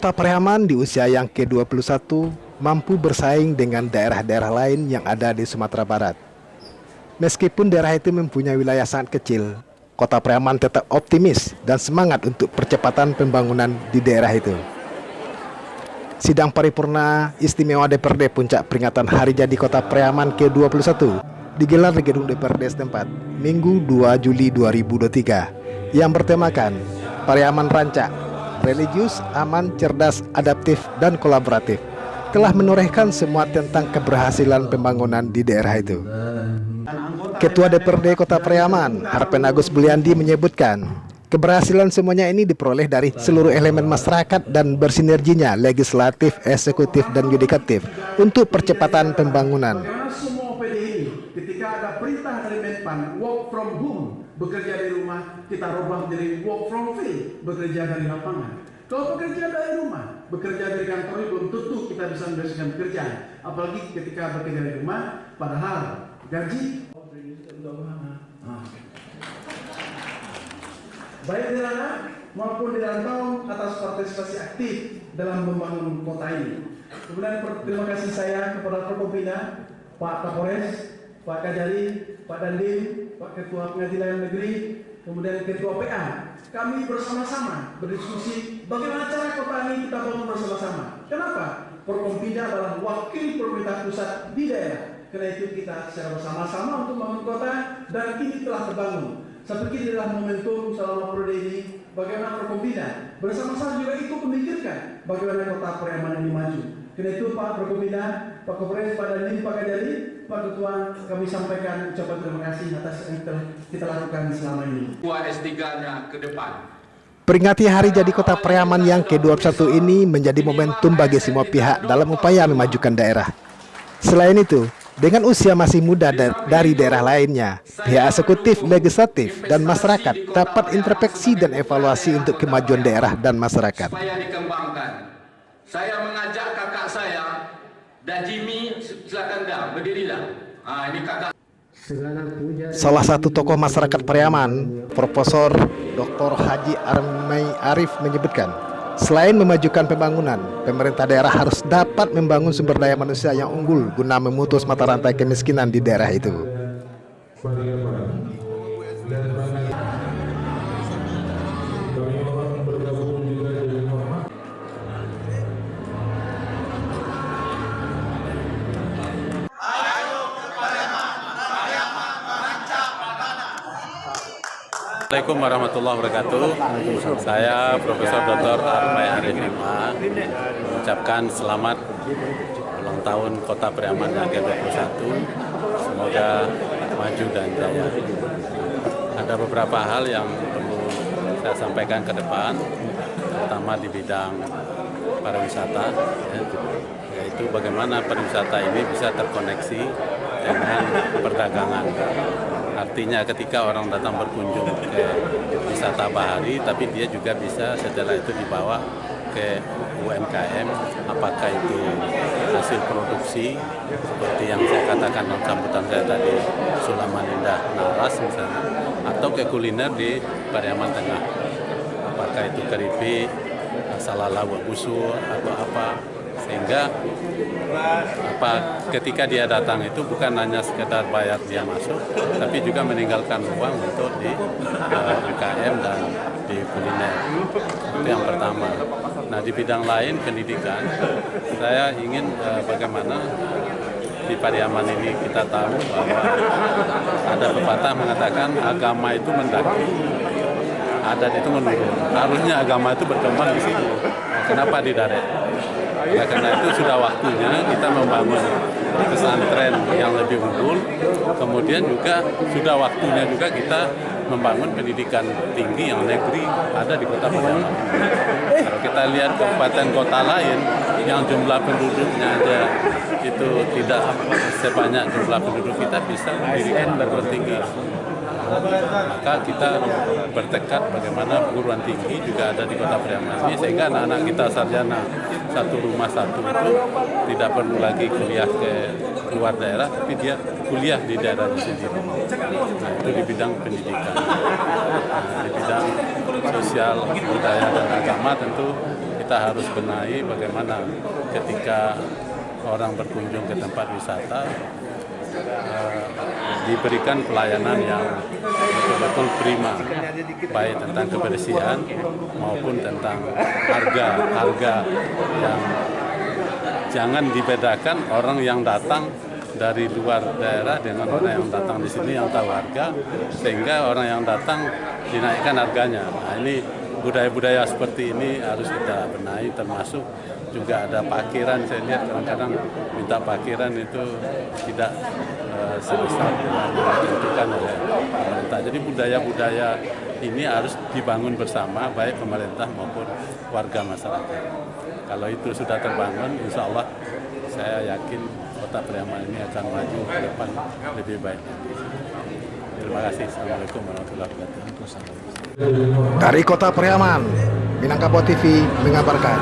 Kota Pariaman di usia yang ke-21 mampu bersaing dengan daerah-daerah lain yang ada di Sumatera Barat. Meskipun daerah itu mempunyai wilayah sangat kecil, Kota Pariaman tetap optimis dan semangat untuk percepatan pembangunan di daerah itu. Sidang paripurna istimewa DPRD Puncak peringatan Hari Jadi Kota Pariaman ke-21 digelar di gedung DPRD setempat, Minggu 2 Juli 2023, yang bertemakan Pariaman Rancak, religius, aman, cerdas, adaptif, dan kolaboratif, telah menorehkan semua tentang keberhasilan pembangunan di daerah itu. Ketua DPRD Kota Pariaman, Harpen Agus Buliandi, menyebutkan, keberhasilan semuanya ini diperoleh dari seluruh elemen masyarakat dan bersinerginya legislatif, eksekutif, dan yudikatif untuk percepatan pembangunan. Semua PDI, ketika ada perintah dari Menpan, work from home, bekerja di rumah, kita rubah menjadi work from field, bekerja dari lapangan. Kalau bekerja dari rumah, bekerja dari kantor, belum tentu kita bisa membereskan pekerjaan. Apalagi ketika bekerja dari rumah, padahal gaji baik di Rana maupun di Rantau atas partisipasi aktif dalam membangun kota ini. Kemudian terima kasih saya kepada Forkopimda, Pak Kapolres, Pak Kajari, Pak Dandim, Pak Ketua Pengadilan Negeri, kemudian Ketua PA. Kami bersama-sama berdiskusi bagaimana cara kota ini kita bangun bersama-sama. Kenapa? Forkopimda adalah wakil pemerintah pusat di daerah. Karena itu kita secara bersama-sama untuk membangun kota dan ini telah terbangun. Saya pikir adalah momentum selama periode ini bagaimana Forkopimda bersama-sama juga ikut memikirkan bagaimana kota Pariaman ini maju. Karena itu Pak Forkopimda, Pak Kapolres, Pak Dandim, Pak Kajari, Pak Ketua, kami sampaikan ucapan terima kasih atas yang telah kita lakukan selama ini. S3-nya ke depan. Peringati Hari Jadi Kota Pariaman yang ke-21 ini menjadi momentum bagi semua pihak dalam upaya memajukan daerah. Selain itu, dengan usia masih muda dari daerah lainnya, pihak eksekutif, legislatif, dan masyarakat dapat introspeksi dan evaluasi untuk kemajuan daerah dan masyarakat. Supaya dikembangkan. Saya mengajak kakak saya, Dajimi, silakan dah, berdirilah. Ini kakak. Salah satu tokoh masyarakat Pariaman, Profesor Dr. Haji Armai Arif menyebutkan, selain memajukan pembangunan, pemerintah daerah harus dapat membangun sumber daya manusia yang unggul guna memutus mata rantai kemiskinan di daerah itu. Assalamualaikum warahmatullahi wabarakatuh. Saya Profesor Dr. Armai Arif MA mengucapkan selamat ulang tahun Kota Pariaman yang ke-21. Semoga maju dan jaya. Ada beberapa hal yang perlu saya sampaikan ke depan, terutama di bidang pariwisata, yaitu bagaimana pariwisata ini bisa terkoneksi dengan perdagangan. Artinya ketika orang datang berkunjung ke wisata bahari, tapi dia juga bisa setelah itu dibawa ke UMKM, apakah itu hasil produksi, seperti yang saya katakan dalam sambutan saya tadi, Sulaman Indah Naras misalnya, atau ke kuliner di Pariaman Tengah, apakah itu keripik, salala busu, atau apa. Sehingga ketika dia datang itu bukan hanya sekedar bayar dia masuk, tapi juga meninggalkan uang untuk di UMKM dan di kuliner. Itu yang pertama. Nah, di bidang lain pendidikan, saya ingin bagaimana di Pariaman ini kita tahu bahwa ada pepatah mengatakan agama itu mendaki, adat itu menurun. Harusnya agama itu berkembang di sini. Kenapa di Daret? Nah, karena itu sudah waktunya kita membangun pesantren yang lebih unggul. Kemudian juga sudah waktunya juga kita membangun pendidikan tinggi yang negeri ada di Kota Pariaman. Kalau kita lihat kabupaten kota lain yang jumlah penduduknya aja itu tidak sebanyak jumlah penduduk kita bisa mendirikan perguruan tinggi. Maka kita bertekad bagaimana perguruan tinggi juga ada di Kota Pariaman ini, sehingga anak-anak kita sarjana satu rumah satu itu tidak perlu lagi kuliah ke luar daerah, tapi dia kuliah di daerah sendiri. Nah, itu di bidang pendidikan. Nah, di bidang sosial, budaya, dan agama tentu kita kita harus benahi bagaimana ketika orang berkunjung ke tempat wisata diberikan pelayanan yang betul-betul prima, baik tentang kebersihan maupun tentang harga yang jangan dibedakan orang yang datang dari luar daerah dengan orang yang datang di sini yang tahu harga, sehingga orang yang datang dinaikkan harganya. Nah, ini budaya-budaya seperti ini harus kita benahi, termasuk juga ada parkiran. Saya lihat kadang-kadang minta parkiran itu tidak sebesar yang ditentukan oleh pemerintah. Jadi budaya-budaya ini harus dibangun bersama, baik pemerintah maupun warga masyarakat. Kalau itu sudah terbangun, insya Allah saya yakin Kota Priaman ini akan maju ke depan lebih baik. Terima kasih. Assalamualaikum warahmatullahi wabarakatuh. Dari Kota Priaman, Minangkabau TV mengabarkan.